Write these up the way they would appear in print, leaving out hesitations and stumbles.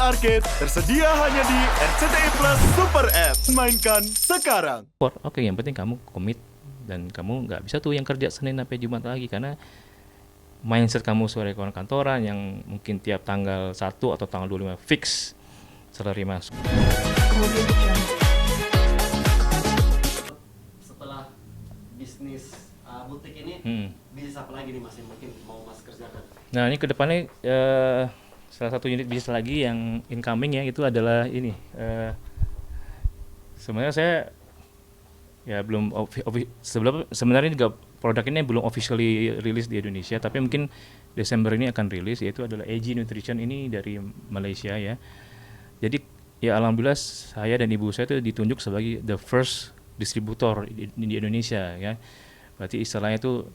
Arcade tersedia hanya di RCTI Plus Super App. Mainkan sekarang. Oke, yang penting kamu komit dan kamu nggak bisa tuh yang kerja Senin sampai Jumat lagi, karena mindset kamu sebagai orang kantoran yang mungkin tiap tanggal 1 atau tanggal 25 fix salary masuk. Setelah bisnis butik ini, bisnis apa lagi nih Mas yang mungkin mau Mas kerjakan? Nah, ini kedepannya salah satu unit bisnis lagi yang incoming ya, itu adalah ini. Sebenarnya saya ya belum sebenarnya juga produk ini belum officially rilis di Indonesia, tapi mungkin Desember ini akan rilis, yaitu adalah AG Nutrition, ini dari Malaysia ya. Jadi ya alhamdulillah saya dan ibu saya itu ditunjuk sebagai the first distributor di Indonesia ya. Berarti istilahnya itu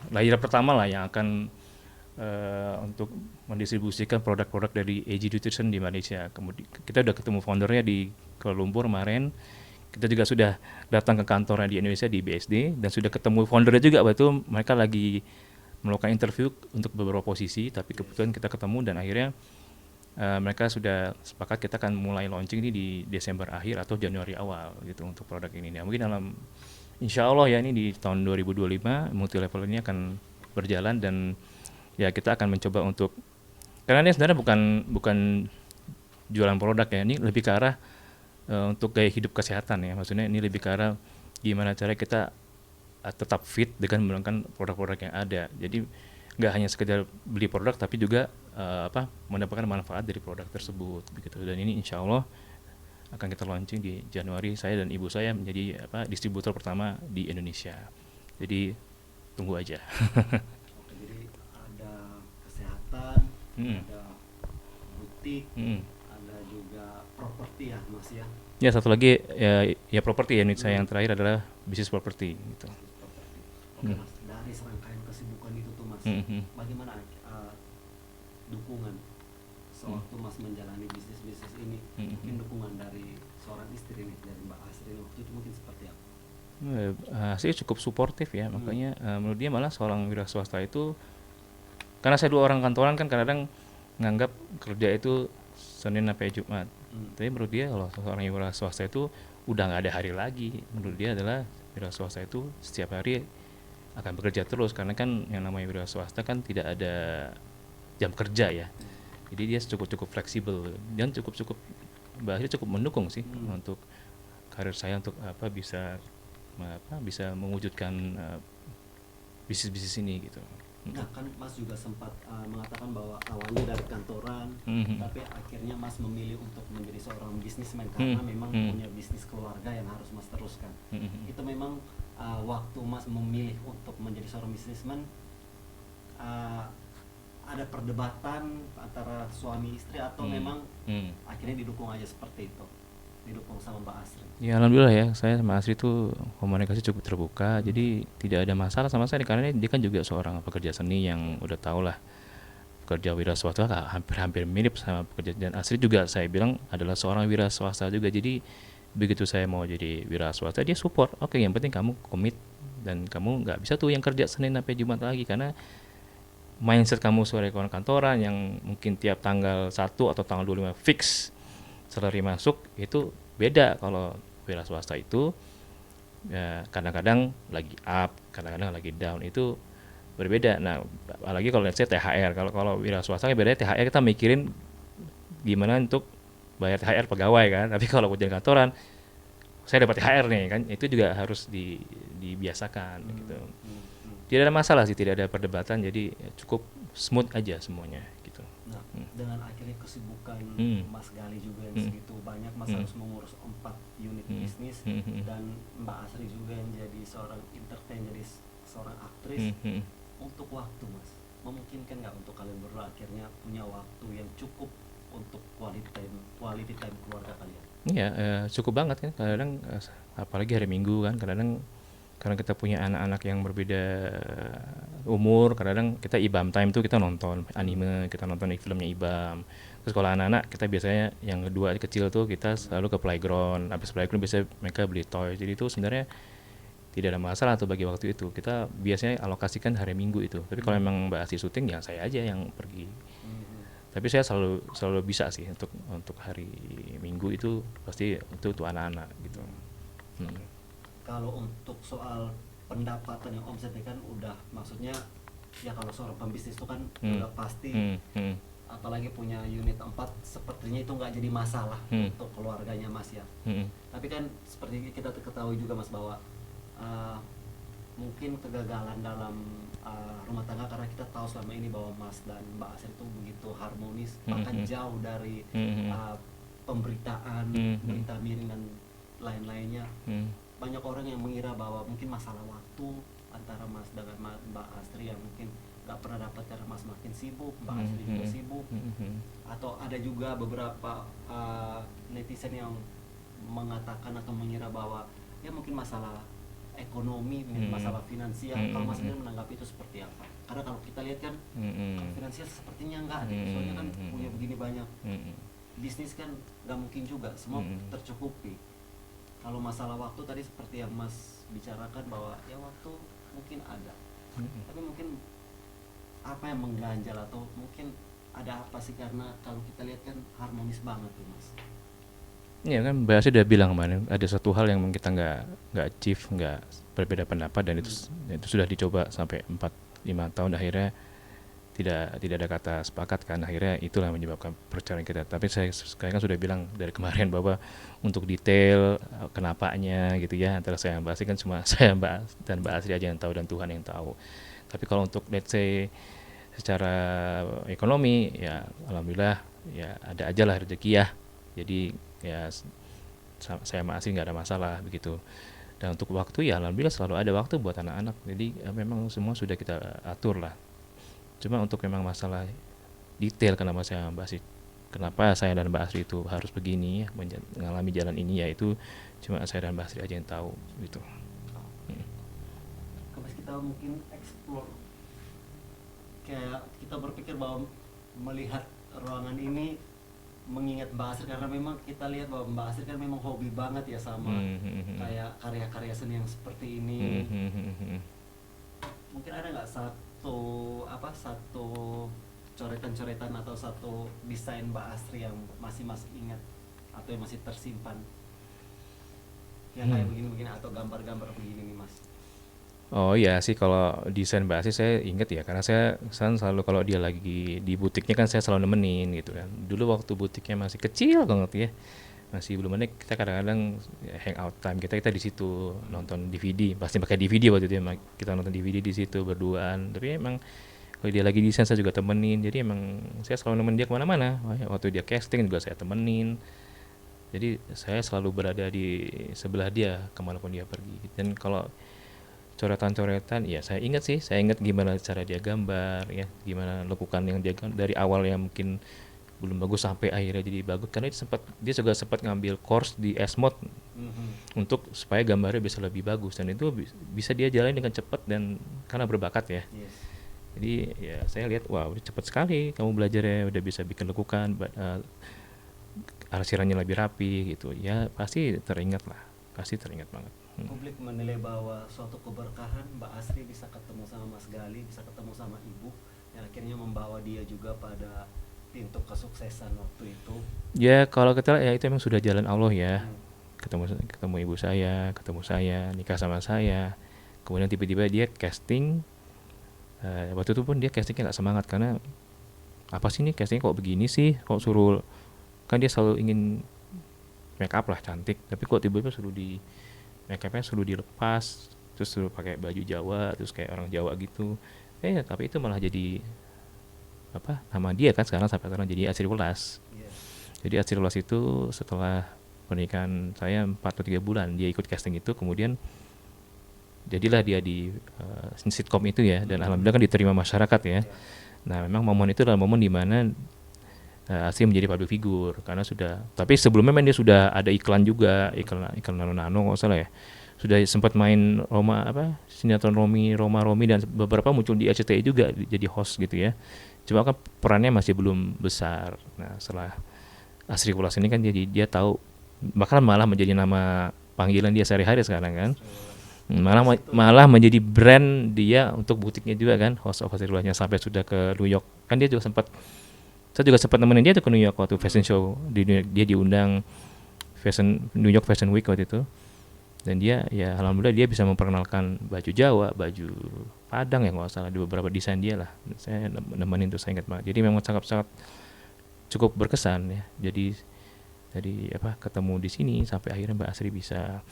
layar pertama lah yang akan untuk mendistribusikan produk-produk dari AG Nutrition di Malaysia. Kemudian kita udah ketemu foundernya di Kuala Lumpur kemarin. Kita juga sudah datang ke kantornya di Indonesia di BSD dan sudah ketemu foundernya juga. Betul, mereka lagi melakukan interview untuk beberapa posisi, tapi kebetulan kita ketemu dan akhirnya mereka sudah sepakat kita akan mulai launching ini di Desember akhir atau Januari awal gitu untuk produk ini. Nah, mungkin insya Allah ya ini di tahun 2025 multi level ini akan berjalan, dan ya kita akan mencoba untuk, karena ini sebenarnya bukan jualan produk ya, ini lebih ke arah untuk gaya hidup kesehatan ya. Maksudnya ini lebih ke arah gimana cara kita tetap fit dengan menggunakan produk-produk yang ada. Jadi nggak hanya sekedar beli produk, tapi juga mendapatkan manfaat dari produk tersebut begitu. Dan ini insya Allah akan kita launching di Januari. Saya dan ibu saya menjadi distributor pertama di Indonesia. Jadi tunggu aja. Oke, jadi ada kesehatan, ada butik, ada juga properti ya Mas ya. Ya, satu lagi ya properti ya, unit saya yang terakhir adalah bisnis properti gitu. Oke Mas, dari serangkaian kesibukan itu tuh Mas, bagaimana dukungan sewaktu Mas menjalani bisnis ini, mungkin dukungan dari seorang istri nih, dari Mbak Asri waktu itu mungkin seperti apa? Saya cukup suportif ya, makanya menurut dia malah seorang wira swasta itu, karena saya dua orang kantoran kan kadang nganggap kerja itu Senin sampai Jumat. Tapi menurut dia kalau seorang wira swasta itu udah nggak ada hari lagi. Menurut dia adalah wira swasta itu setiap hari akan bekerja terus, karena kan yang namanya wira swasta kan tidak ada jam kerja ya. Jadi dia cukup fleksibel dan cukup bahasanya cukup mendukung sih untuk karir saya untuk bisa mewujudkan bisnis ini gitu. Nah kan Mas juga sempat mengatakan bahwa awalnya dari kantoran, tapi akhirnya Mas memilih untuk menjadi seorang bisnismen karena memang punya bisnis keluarga yang harus Mas teruskan. Itu memang waktu Mas memilih untuk menjadi seorang bisnismen, ada perdebatan antara suami istri atau memang akhirnya didukung aja seperti itu, didukung sama Mbak Asri? Ya alhamdulillah ya, saya sama Asri itu komunikasi cukup terbuka, jadi tidak ada masalah sama saya, karena dia kan juga seorang pekerja seni yang udah tau lah pekerja wira swasta hampir mirip sama pekerja, dan Asri juga saya bilang adalah seorang wira swasta juga. Jadi begitu saya mau jadi wira swasta, dia support. Oke, yang penting kamu komit dan kamu nggak bisa tuh yang kerja Senin sampai Jumat lagi, karena mindset kamu sebagai orang kantoran yang mungkin tiap tanggal 1 atau tanggal 25 fix salary masuk, itu beda kalau wira swasta itu ya, kadang-kadang lagi up, kadang-kadang lagi down, itu berbeda. Nah, apalagi kalau let's say THR, kalau wira swasta kan bedanya THR kita mikirin gimana untuk bayar THR pegawai kan, tapi kalau kerja kantoran saya dapat THR nih kan, itu juga harus dibiasakan gitu. Tidak ada masalah sih, tidak ada perdebatan, jadi cukup smooth aja semuanya gitu. Nah, dengan akhirnya kesibukan Mas Gali juga yang segitu banyak, Mas harus mengurus 4 unit bisnis, dan Mbak Asri juga yang jadi seorang entertain, jadi seorang aktris. Untuk waktu Mas, memungkinkan nggak untuk kalian berdua akhirnya punya waktu yang cukup untuk quality time keluarga kalian? Iya, cukup banget kan, kadang apalagi hari Minggu kan, kadang karena kita punya anak-anak yang berbeda umur, kadang kita IBAM time tuh kita nonton anime, kita nonton filmnya IBAM. Terus kalau anak-anak kita biasanya yang kedua kecil tuh kita selalu ke playground, habis playground biasanya mereka beli toy. Jadi itu sebenarnya tidak ada masalah tuh bagi waktu itu. Kita biasanya alokasikan hari Minggu itu. Tapi kalau memang Mbak Asih syuting ya saya aja yang pergi. Tapi saya selalu bisa sih untuk hari Minggu itu pasti itu anak-anak gitu. Kalau untuk soal pendapatan yang omsetnya kan udah, maksudnya ya kalau seorang pembisnis itu kan udah pasti, apalagi punya unit 4 sepertinya itu nggak jadi masalah untuk keluarganya Mas ya. Tapi kan seperti kita ketahui juga Mas bahwa mungkin kegagalan dalam rumah tangga, karena kita tahu selama ini bahwa Mas dan Mbak Asri itu begitu harmonis, bahkan jauh dari pemberitaan, berita miring dan lain-lainnya. Banyak orang yang mengira bahwa mungkin masalah waktu antara Mas dengan Mbak Asri yang mungkin nggak pernah dapat karena Mas makin sibuk, Mbak Asri juga sibuk. Atau ada juga beberapa netizen yang mengatakan atau mengira bahwa ya mungkin masalah ekonomi, masalah finansial. Kalau Mas sendiri menanggapi itu seperti apa? Karena kalau kita lihat kan finansial sepertinya enggak, soalnya kan punya begini banyak bisnis kan nggak mungkin juga semua tercukupi. Kalau masalah waktu tadi seperti yang Mas bicarakan bahwa ya waktu mungkin ada, tapi mungkin apa yang mengganjal atau mungkin ada apa sih, karena kalau kita lihat kan harmonis banget tuh Mas. Iya kan, Mbak Asri udah bilang kemarin ada satu hal yang kita nggak achieve, nggak berbeda pendapat, dan itu sudah dicoba sampai 4-5 tahun, akhirnya tidak ada kata sepakat kan, akhirnya itulah yang menyebabkan perceraian kita. Tapi saya kan sudah bilang dari kemarin bahwa untuk detail kenapanya gitu ya antara saya dan Mbak Asri kan cuma saya dan Mbak Asri aja yang tahu dan Tuhan yang tahu. Tapi kalau untuk let's say secara ekonomi ya alhamdulillah ya ada aja lah rezeki ya. Jadi ya saya sama Asri nggak ada masalah begitu. Dan untuk waktu ya alhamdulillah selalu ada waktu buat anak-anak. Jadi ya, memang semua sudah kita atur lah. Cuma untuk memang masalah detail kenapa saya dan Mbak Asri itu harus begini ya, mengalami jalan ini, ya itu cuma saya dan Mbak Asri aja yang tahu gitu. Kalau kita mungkin explore, kayak kita berpikir bahwa melihat ruangan ini mengingat Mbak Asri, karena memang kita lihat bahwa Mbak Asri kan memang hobi banget ya sama kayak karya-karya seni yang seperti ini. Mungkin ada nggak satu coretan-coretan atau satu desain Mbak Asri yang masih Mas ingat atau yang masih tersimpan yang kayak begini-begini atau gambar-gambar begini nih Mas? Oh iya sih, kalau desain Mbak Asri saya ingat ya, karena saya selalu kalau dia lagi di butiknya kan saya selalu nemenin gitu kan. Dulu waktu butiknya masih kecil banget ya, masih belum ada, kita kadang-kadang hangout time kita di situ nonton DVD, pasti pakai DVD waktu itu ya, kita nonton DVD di situ berduaan. Tapi emang kalau dia lagi desain saya juga temenin, jadi emang saya selalu nemenin dia kemana-mana. Waktu dia casting juga saya temenin, jadi saya selalu berada di sebelah dia kemanapun dia pergi. Dan kalau coretan-coretan ya saya ingat gimana cara dia gambar ya, gimana lekukan yang dia dari awal yang mungkin belum bagus sampai akhirnya jadi bagus, karena dia juga sempat ngambil course di S-Mode untuk supaya gambarnya bisa lebih bagus, dan itu bisa dia jalani dengan cepat dan karena berbakat ya. Jadi ya saya lihat wow cepat sekali kamu belajarnya, udah bisa bikin lekukan, arsirannya lebih rapi gitu ya, pasti teringat banget. Publik menilai bahwa suatu keberkahan Mbak Asri bisa ketemu sama Mas Gali, bisa ketemu sama Ibu, yang akhirnya membawa dia juga pada pintu kesuksesan waktu itu. Ya kalau kita ya itu memang sudah jalan Allah ya. Ketemu ibu saya, ketemu saya, nikah sama saya. Kemudian tiba-tiba dia casting. Waktu itu pun dia castingnya nggak semangat, karena apa sih nih casting kok begini sih, kok suruh, kan dia selalu ingin make up lah cantik, tapi kok tiba-tiba suruh di make upnya suruh dilepas, terus suruh pakai baju Jawa, terus kayak orang Jawa gitu. Tapi itu malah jadi nama dia kan sampai sekarang jadi Asri Welas. Jadi Asri Welas itu setelah pernikahan saya 4 atau 3 bulan dia ikut casting itu, kemudian jadilah dia di sitkom itu ya, dan alhamdulillah kan diterima masyarakat ya. Nah memang momen itu adalah momen dimana Asri menjadi public figure, karena tapi sebelumnya memang dia sudah ada iklan juga, iklan nano nggak salah ya, sudah sempat main sinetron Roma Romi, dan beberapa muncul di RCTI juga jadi host gitu ya. Cuma kan perannya masih belum besar. Nah setelah Asri Welas ini kan jadi dia tahu, bahkan malah menjadi nama panggilan dia sehari-hari sekarang kan. Malah menjadi brand dia untuk butiknya juga kan, host of Asri Welasnya, sampai sudah ke New York kan. Dia juga sempat Saya juga sempat nemenin dia tuh ke New York waktu fashion show di New York. Dia diundang New York Fashion Week waktu itu. Dan dia ya alhamdulillah dia bisa memperkenalkan baju Jawa, baju Padang ya kalau salah, di beberapa desain dia lah. Saya nemenin tuh, saya ingat banget. Jadi memang sangat-sangat cukup berkesan ya. Jadi ketemu di sini sampai akhirnya Mbak Asri bisa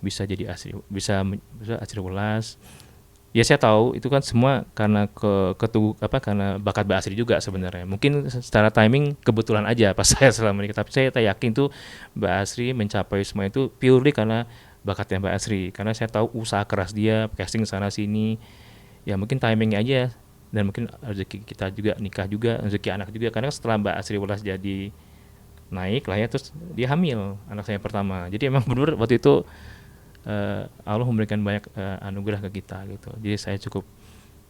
jadi bisa Asri Welas. Ya saya tahu itu kan semua karena karena bakat Mbak Asri juga sebenarnya. Mungkin secara timing kebetulan aja pas saya selama ini, tapi saya yakin tuh Mbak Asri mencapai semua itu purely karena bakatnya Mbak Asri. Karena saya tahu usaha keras dia, casting sana sini. Ya mungkin timingnya aja, dan mungkin rezeki kita juga, nikah juga, rezeki anak juga. Karena setelah Mbak Asri Welas jadi naik lah ya, terus dia hamil anak saya pertama. Jadi emang benar waktu itu Allah memberikan banyak anugerah ke kita gitu. Jadi saya cukup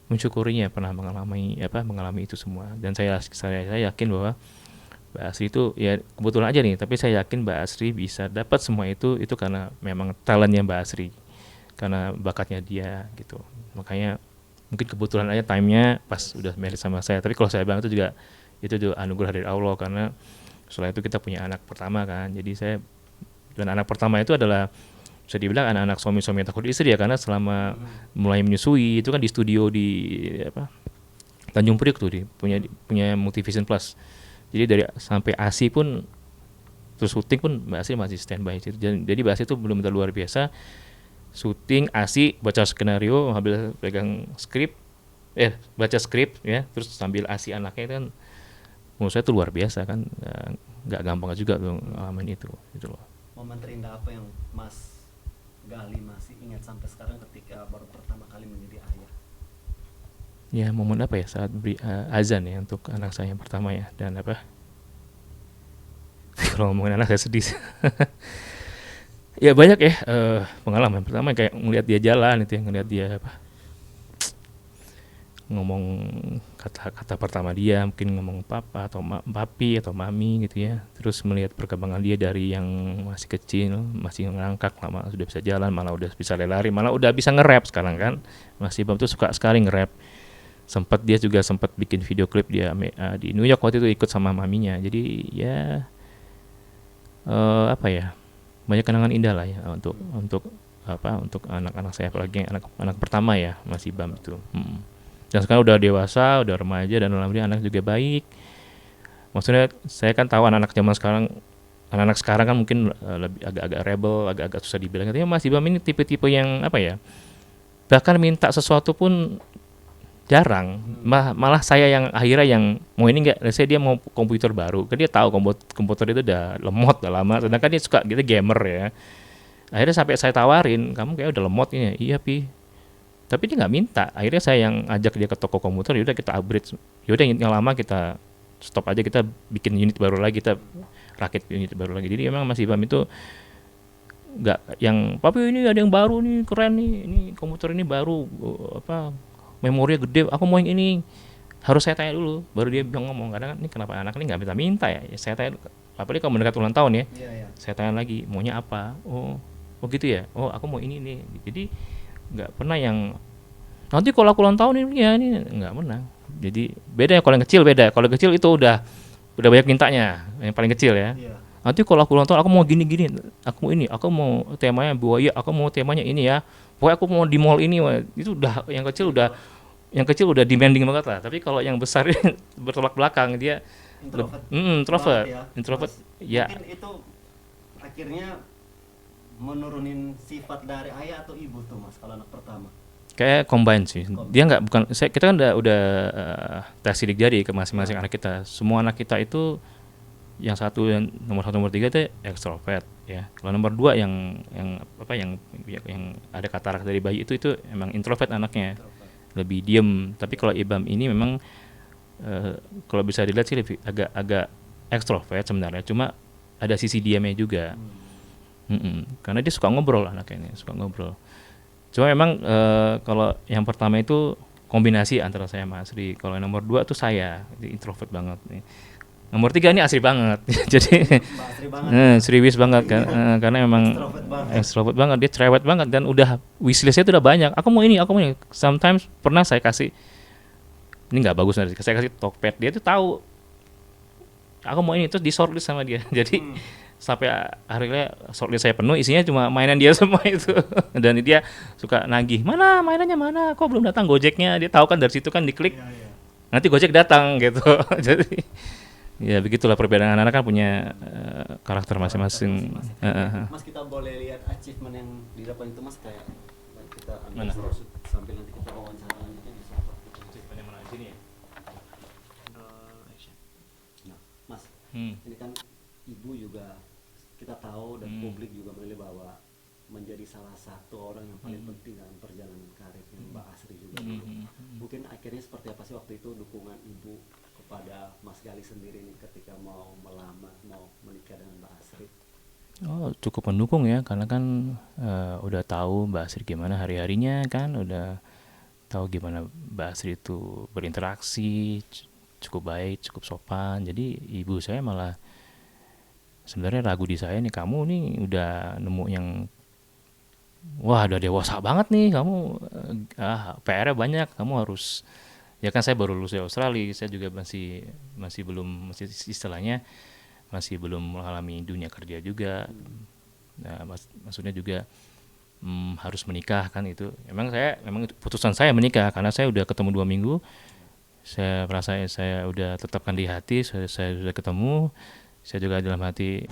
mensyukurinya pernah mengalami itu semua. Dan saya yakin bahwa Mbak Asri itu ya kebetulan aja nih, tapi saya yakin Mbak Asri bisa dapat semua itu karena memang talentnya Mbak Asri, karena bakatnya dia gitu. Makanya mungkin kebetulan aja timenya pas udah married sama saya. Tapi kalau saya bilang itu juga anugerah dari Allah, karena setelah itu kita punya anak pertama kan. Jadi dan anak pertama itu adalah bisa dibilang anak-anak suami-suami yang takut istri ya, karena selama mulai menyusui itu kan di studio di Tanjung Priok tuh punya Multivision Plus. Jadi dari sampai ASI pun terus syuting pun Mbak Asri masih standby. Jadi Mbak Asri itu belum luar biasa. Syuting ASI, baca skenario, sambil pegang skrip, baca skrip ya, terus sambil ASI anaknya kan, menurut saya itu luar biasa kan, nggak gampang juga tuh ngalamin itu gitu loh. Momen terindah apa yang Mas Gali masih ingat sampai sekarang ketika baru pertama kali menjadi ayah? Ya momen apa ya, saat beri azan ya untuk anak saya yang pertama ya. Dan kalau ngomongin anak saya sedih. Ya banyak ya pengalaman. Pertama kayak ngelihat dia jalan itu, yang ngelihat dia ngomong kata pertama dia, mungkin ngomong papa atau papi atau mami gitu ya. Terus melihat perkembangan dia dari yang masih kecil, masih ngerangkak, malah sudah bisa jalan, malah udah bisa lari, malah udah bisa nge-rap sekarang kan. Mas Ibam tuh suka sekali nge-rap. Dia juga sempat bikin video klip dia di New York waktu itu, ikut sama maminya. Jadi ya banyak kenangan indah lah ya untuk anak-anak saya, apalagi anak pertama ya, Mas Ibam itu. Dan sekarang udah dewasa, udah remaja, dan alhamdulillah anak juga baik. Maksudnya saya kan tahu anak-anak sekarang kan mungkin lebih agak-agak rebel, agak-agak susah dibilang. Katanya Mas Ibam ini tipe-tipe yang bahkan minta sesuatu pun jarang. Malah saya yang akhirnya yang mau ini enggak, saya dia mau komputer baru. Kan dia tahu komputer itu udah lemot, udah lama. Sedangkan dia suka gitu gamer ya. Akhirnya sampai saya tawarin, kamu kayak udah lemot ini. Iya Pi. Tapi dia nggak minta. Akhirnya saya yang ajak dia ke toko komputer. Yaudah kita upgrade. Yaudah yang lama kita stop aja, kita bikin unit baru lagi, kita rakit unit baru lagi. Jadi memang Mas Ibam itu nggak yang papi ini ada yang baru nih, keren nih, ini komputer ini baru, memorinya gede, aku mau yang ini. Harus saya tanya dulu, baru dia bilang ngomong. Kadang ini kenapa anak ini nggak minta ya? Saya tanya, apalagi kalau mendekat ulang tahun ya. Saya tanya lagi, maunya apa? Oh gitu ya. Oh aku mau ini nih. Jadi nggak pernah yang nanti kalau aku ulang tahun ini ya, ini nggak pernah. Jadi beda ya, kalau yang kecil beda. Kalau kecil itu udah banyak mintanya, yang paling kecil ya. Nanti kalau aku ulang tahun aku mau gini, aku mau temanya buaya, aku mau temanya ini ya. Pokoknya aku mau di mall ini. Itu udah yang kecil udah demanding banget lah. Tapi kalau yang besar bertolak belakang, dia introvert. Ya. Mungkin itu akhirnya menurunin sifat dari ayah atau ibu tuh Mas kalau anak pertama? Kayak combine sih. Dia kita kan udah tes sidik jari ke masing-masing anak kita. Semua anak kita itu yang satu, yang nomor 1 nomor 3 itu ekstrovert ya. Kalau nomor 2 yang ada katarak dari bayi itu emang introvert anaknya. Lebih diem. Tapi kalau Ibam ini memang kalau bisa dilihat sih lebih agak ekstrovert sebenarnya. Cuma ada sisi diamnya juga. Karena dia suka ngobrol anaknya ini, suka ngobrol. Cuma memang kalau yang pertama itu kombinasi antara saya sama Asri. Kalau yang nomor 2 tuh saya, introvert banget nih. Nomor 3 ini Asri banget. Jadi serius banget kan. Karena memang extrovert banget, dia cerewet banget, dan udah wishlistnya itu udah banyak. Aku mau ini. Sometimes pernah saya kasih, ini nggak bagus nanti, saya kasih Tokped, dia tuh tahu aku mau ini, terus di shortlist sama dia. Jadi sampai akhirnya shortlist saya penuh, isinya cuma mainan dia semua itu. Dan dia suka nagih, mana mainannya mana, kok belum datang Gojeknya. Dia tahu kan dari situ kan diklik, nanti Gojek datang gitu. Jadi ya begitulah perbedaan anak-anak kan punya karakter masing-masing. Mas, kita boleh lihat achievement yang didapat itu Mas, kayak kita ambil Mana? sambil nanti kita wawancara lanjutnya bisa. Nah, Mas, ini kan ibu juga kita tahu dan publik juga menilai bahwa menjadi salah satu orang yang paling penting dalam perjalanan karirnya Mbak Asri juga. Mungkin akhirnya seperti apa sih waktu itu dukungan ibu kepada Mas Gali sendiri nih ketika mau melamar, mau menikah dengan Mbak Asri? Oh, cukup mendukung ya, karena kan udah tahu Mbak Asri gimana hari-harinya kan, udah tahu gimana Mbak Asri itu berinteraksi, cukup baik, cukup sopan. Jadi ibu saya malah sebenarnya ragu di saya nih, kamu nih udah nemu yang wah udah dewasa banget nih kamu, PR-nya banyak, kamu harus, ya kan saya baru lulus dari Australia, saya juga masih belum, masih istilahnya masih belum mengalami dunia kerja juga. Nah, maksudnya juga harus menikah kan, itu memang keputusan saya menikah karena saya udah ketemu 2 minggu, saya merasa saya udah tetapkan di hati, saya sudah ketemu, saya juga dalam hati